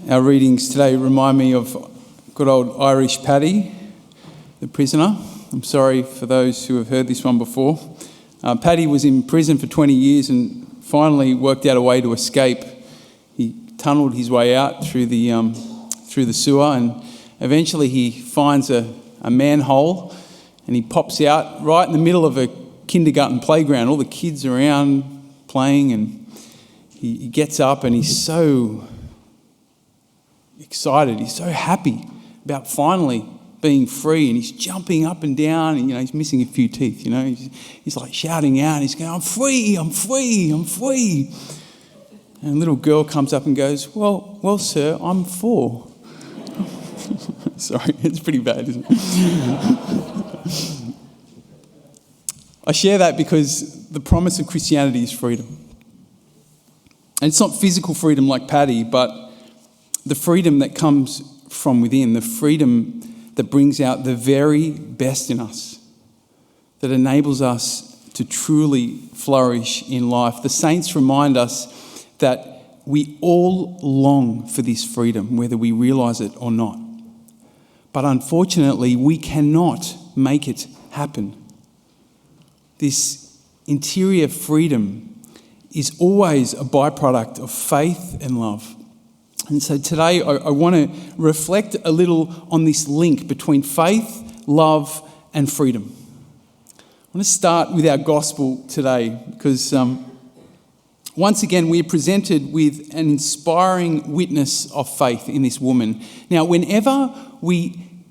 Our readings today remind me of good old Irish Paddy, the prisoner. I'm sorry for those who have heard this one before. Paddy was in prison for 20 years and finally worked out a way to escape. He tunnelled his way out through the sewer, and eventually he finds a manhole and he pops out right in the middle of a kindergarten playground. All the kids around playing, and he gets up and he's so excited, he's so happy about finally being free, and he's jumping up and down, and he's missing a few teeth, he's like shouting out, he's going, I'm free, I'm free, I'm free. And a little girl comes up and goes, well sir, I'm 4. Sorry, it's pretty bad, isn't it? I share that because the promise of Christianity is freedom. And it's not physical freedom like Paddy, but the freedom that comes from within, the freedom that brings out the very best in us, that enables us to truly flourish in life. The saints remind us that we all long for this freedom, whether we realise it or not. But unfortunately, we cannot make it happen. This interior freedom is always a byproduct of faith and love. And so today I want to reflect a little on this link between faith, love, and freedom. I want to start with our gospel today because once again we're presented with an inspiring witness of faith in this woman. Now, whenever we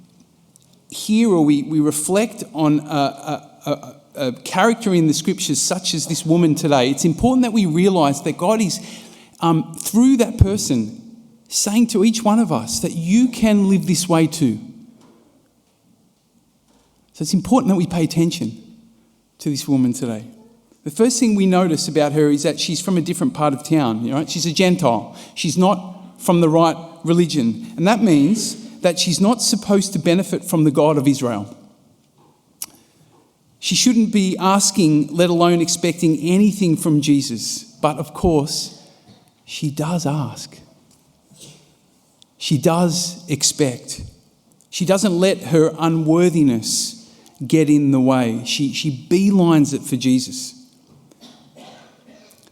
hear or we reflect on a character in the scriptures such as this woman today, it's important that we realise that God is, through that person, saying to each one of us that you can live this way too. So it's important that we pay attention to this woman today. The first thing we notice about her is that she's from a different part of town. Right? She's a Gentile. She's not from the right religion. And that means that she's not supposed to benefit from the God of Israel. She shouldn't be asking, let alone expecting anything from Jesus. But of course, she does ask. She does expect. She doesn't let her unworthiness get in the way. She beelines it for Jesus.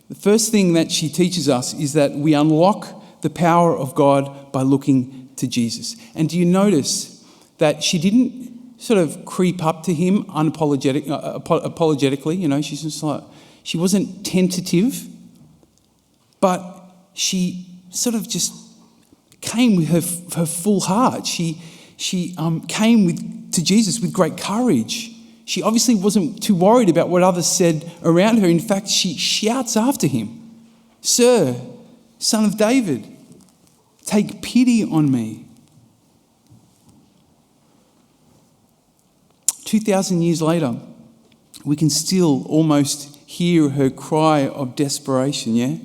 The first thing that she teaches us is that we unlock the power of God by looking to Jesus. And do you notice that she didn't sort of creep up to him apologetically? She's just like, she wasn't tentative, but she sort of just came with her full heart. She came to Jesus with great courage. She obviously wasn't too worried about what others said around her. In fact, she shouts after him, Sir, Son of David, take pity on me. 2,000 years later, we can still almost hear her cry of desperation, yeah?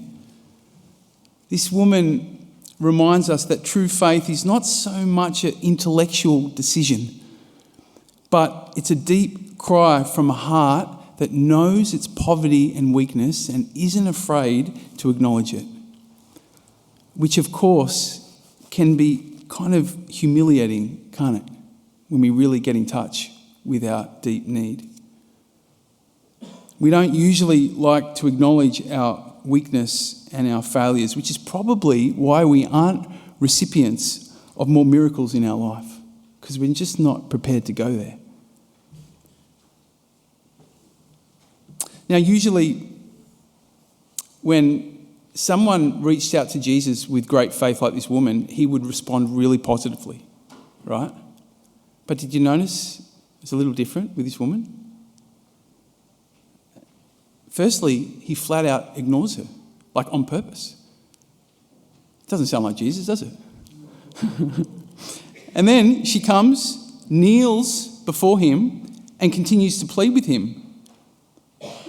This woman reminds us that true faith is not so much an intellectual decision, but it's a deep cry from a heart that knows its poverty and weakness and isn't afraid to acknowledge it, which of course can be kind of humiliating, can't it, when we really get in touch with our deep need. We don't usually like to acknowledge our weakness and our failures, which is probably why we aren't recipients of more miracles in our life, because we're just not prepared to go there. Now, usually when someone reached out to Jesus with great faith like this woman, he would respond really positively, right? But did you notice it's a little different with this woman? Firstly, he flat out ignores her, like on purpose. It doesn't sound like Jesus, does it? And then she comes, kneels before him, and continues to plead with him.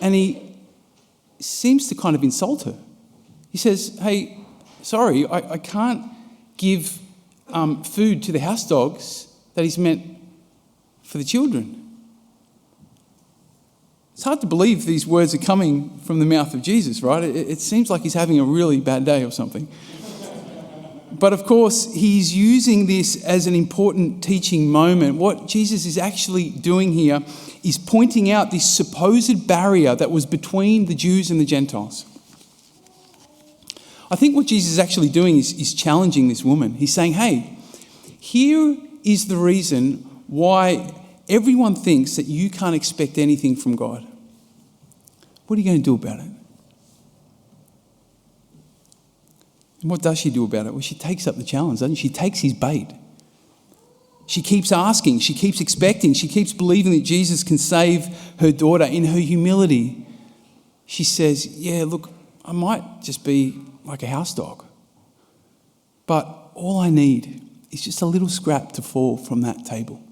And he seems to kind of insult her. He says, hey, sorry, I can't give food to the house dogs that is meant for the children. It's hard to believe these words are coming from the mouth of Jesus, right? It seems like he's having a really bad day or something. But of course, he's using this as an important teaching moment. What Jesus is actually doing here is pointing out this supposed barrier that was between the Jews and the Gentiles. I think what Jesus is actually doing is challenging this woman. He's saying, hey, here is the reason why everyone thinks that you can't expect anything from God. What are you going to do about it? And what does she do about it? Well, she takes up the challenge, doesn't she? She takes his bait. She keeps asking, she keeps expecting, she keeps believing that Jesus can save her daughter. In her humility, she says, yeah, look, I might just be like a house dog, but all I need is just a little scrap to fall from that table,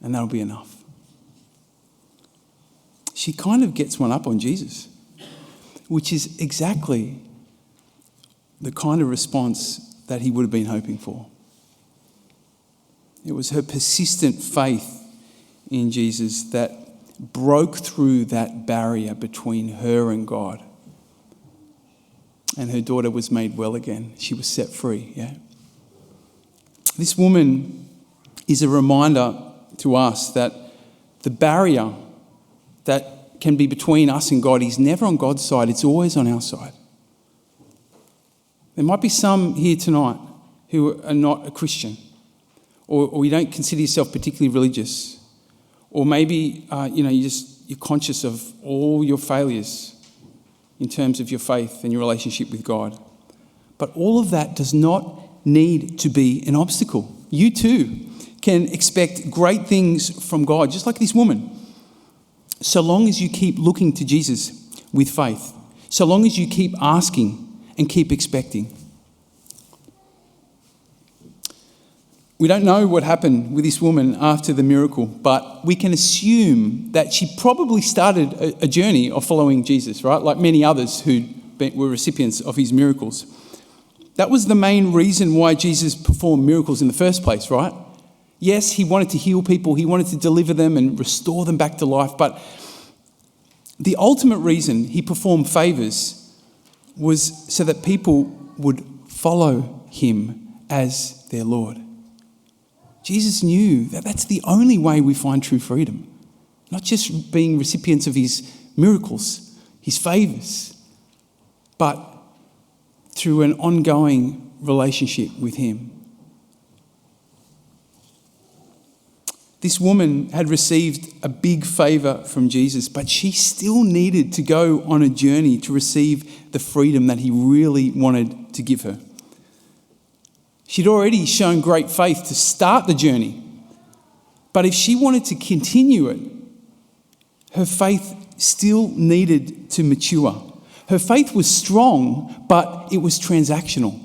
and that'll be enough. She kind of gets one up on Jesus, which is exactly the kind of response that he would have been hoping for. It was her persistent faith in Jesus that broke through that barrier between her and God. And her daughter was made well again. She was set free, yeah. This woman is a reminder to us that the barrier that can be between us and God is never on God's side, it's always on our side. There might be some here tonight who are not a Christian, or you don't consider yourself particularly religious, or maybe you're conscious of all your failures in terms of your faith and your relationship with God. But all of that does not need to be an obstacle. You too can expect great things from God, just like this woman, so long as you keep looking to Jesus with faith, so long as you keep asking and keep expecting. We don't know what happened with this woman after the miracle, but we can assume that she probably started a journey of following Jesus, right? Like many others who were recipients of his miracles. That was the main reason why Jesus performed miracles in the first place, right? Yes, he wanted to heal people, he wanted to deliver them and restore them back to life, but the ultimate reason he performed favours was so that people would follow him as their Lord. Jesus knew that that's the only way we find true freedom. Not just being recipients of his miracles, his favours, but through an ongoing relationship with him. This woman had received a big favour from Jesus, but she still needed to go on a journey to receive the freedom that he really wanted to give her. She'd already shown great faith to start the journey, but if she wanted to continue it, her faith still needed to mature. Her faith was strong, but it was transactional.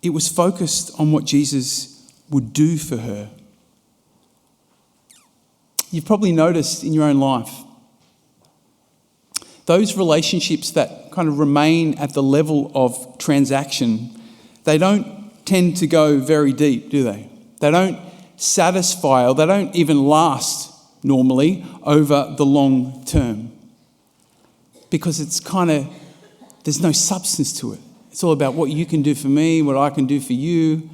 It was focused on what Jesus would do for her. You've probably noticed in your own life, those relationships that kind of remain at the level of transaction, they don't tend to go very deep, do they? They don't satisfy, or they don't even last normally over the long term. Because it's kind of, there's no substance to it. It's all about what you can do for me, what I can do for you.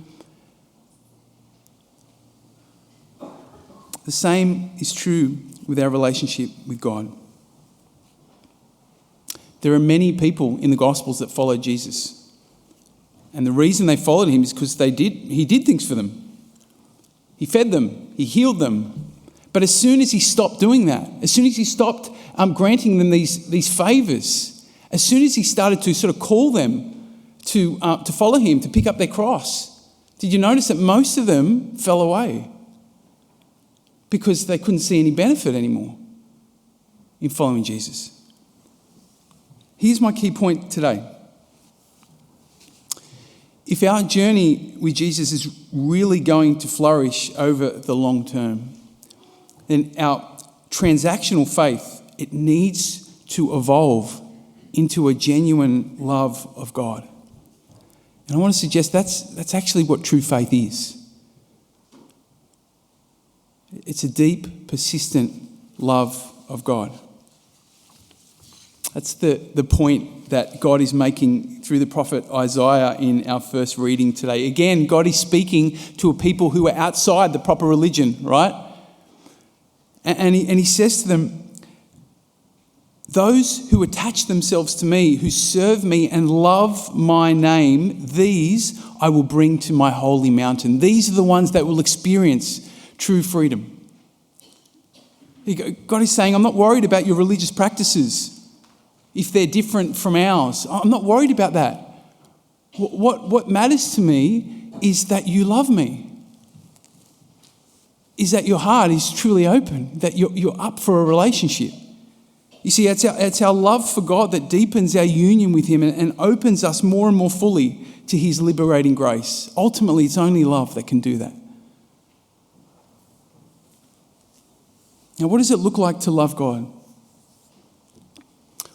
The same is true with our relationship with God. There are many people in the Gospels that followed Jesus. And the reason they followed him is because he did things for them. He fed them, he healed them. But as soon as he stopped doing that, as soon as he stopped granting them these favours, as soon as he started to sort of call them to follow him, to pick up their cross, did you notice that most of them fell away? Because they couldn't see any benefit anymore in following Jesus. Here's my key point today. If our journey with Jesus is really going to flourish over the long term, then our transactional faith, it needs to evolve into a genuine love of God. And I want to suggest that's actually what true faith is. It's a deep, persistent love of God. That's the point that God is making through the prophet Isaiah in our first reading today. Again, God is speaking to a people who are outside the proper religion, right? And he says to them, those who attach themselves to me, who serve me and love my name, these I will bring to my holy mountain. These are the ones that will experience true freedom. God is saying, I'm not worried about your religious practices if they're different from ours. I'm not worried about that. What matters to me is that you love me. Is that your heart is truly open, that you're up for a relationship. You see, it's our love for God that deepens our union with him and opens us more and more fully to his liberating grace. Ultimately, it's only love that can do that. Now, what does it look like to love God?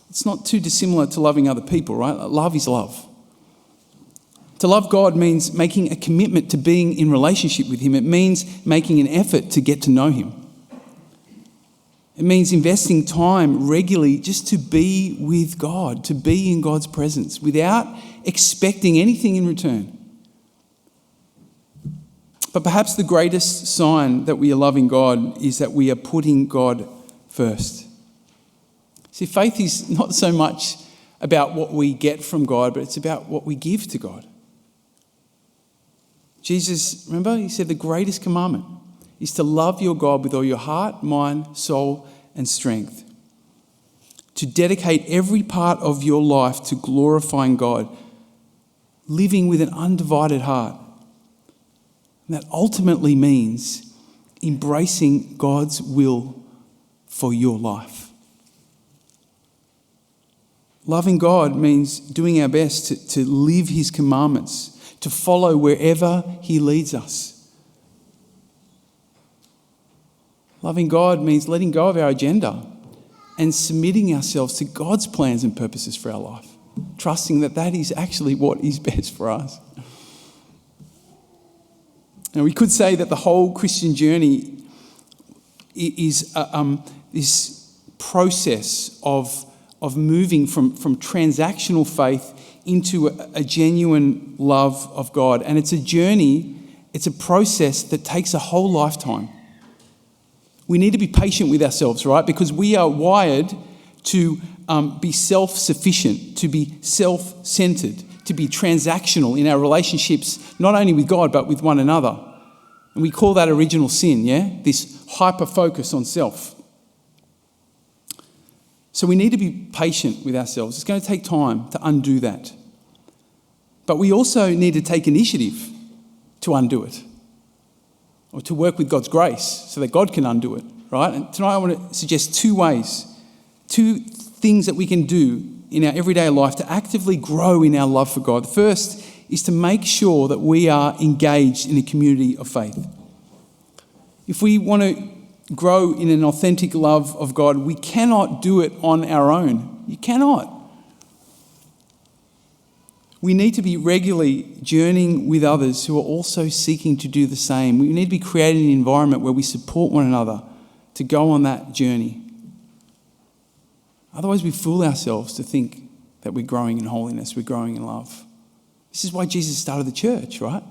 It's not too dissimilar to loving other people, right? Love is love. To love God means making a commitment to being in relationship with him. It means making an effort to get to know him. It means investing time regularly just to be with God, to be in God's presence without expecting anything in return. But perhaps the greatest sign that we are loving God is that we are putting God first. See, faith is not so much about what we get from God, but it's about what we give to God. Jesus, remember, he said the greatest commandment is to love your God with all your heart, mind, soul, and strength. To dedicate every part of your life to glorifying God, living with an undivided heart. And that ultimately means embracing God's will for your life. Loving God means doing our best to live his commandments, to follow wherever he leads us. Loving God means letting go of our agenda and submitting ourselves to God's plans and purposes for our life, trusting that that is actually what is best for us. Now, we could say that the whole Christian journey is this process of moving from transactional faith into a genuine love of God. And it's a journey, it's a process that takes a whole lifetime. We need to be patient with ourselves, right? Because we are wired to be self-sufficient, to be self-centered, to be transactional in our relationships, not only with God, but with one another. And we call that original sin, yeah? This hyper-focus on self. So we need to be patient with ourselves. It's going to take time to undo that. But we also need to take initiative to undo it, or to work with God's grace so that God can undo it, right? And tonight I want to suggest two things that we can do in our everyday life to actively grow in our love for God. The first is to make sure that we are engaged in a community of faith. If we want to grow in an authentic love of God, we cannot do it on our own. You cannot. We need to be regularly journeying with others who are also seeking to do the same. We need to be creating an environment where we support one another to go on that journey. Otherwise, we fool ourselves to think that we're growing in holiness, we're growing in love. This is why Jesus started the church, right?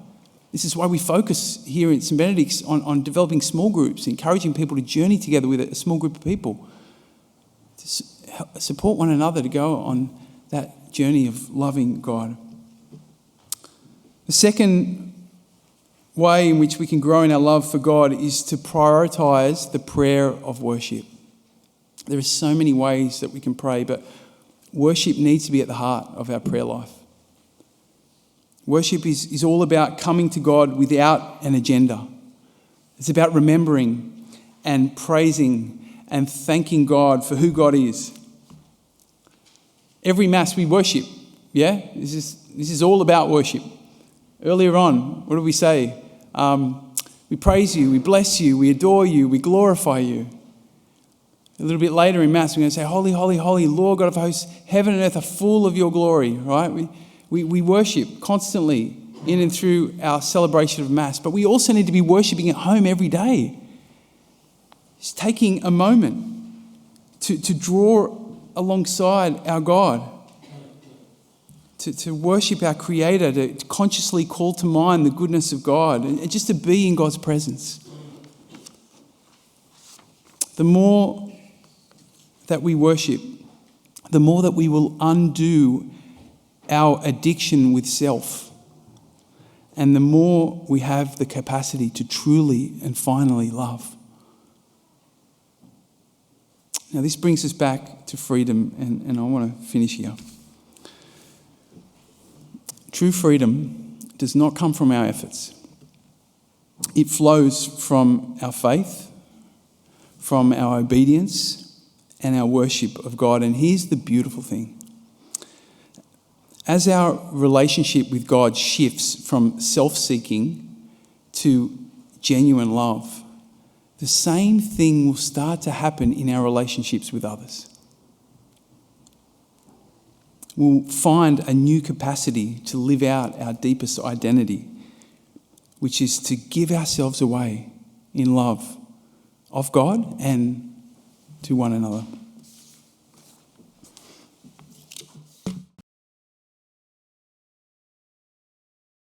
This is why we focus here in St. Benedict's on developing small groups, encouraging people to journey together with a small group of people, to support one another to go on that journey of loving God. The second way in which we can grow in our love for God is to prioritise the prayer of worship. There are so many ways that we can pray, but worship needs to be at the heart of our prayer life. Worship is all about coming to God without an agenda. It's about remembering and praising and thanking God for who God is. Every Mass we worship, yeah? This is all about worship. Earlier on, what did we say? We praise you, we bless you, we adore you, we glorify you. A little bit later in Mass, we're going to say, Holy, holy, holy, Lord God of hosts, heaven and earth are full of your glory, right? We worship constantly in and through our celebration of Mass, but we also need to be worshipping at home every day. Just taking a moment to draw alongside our God, to worship our Creator, to consciously call to mind the goodness of God, and just to be in God's presence. The more that we worship, the more that we will undo our addiction with self, and the more we have the capacity to truly and finally love. Now, this brings us back to freedom, and I want to finish here. True freedom does not come from our efforts. It flows from our faith, from our obedience, and our worship of God. And here's the beautiful thing. As our relationship with God shifts from self-seeking to genuine love, the same thing will start to happen in our relationships with others. We'll find a new capacity to live out our deepest identity, which is to give ourselves away in love of God and to one another.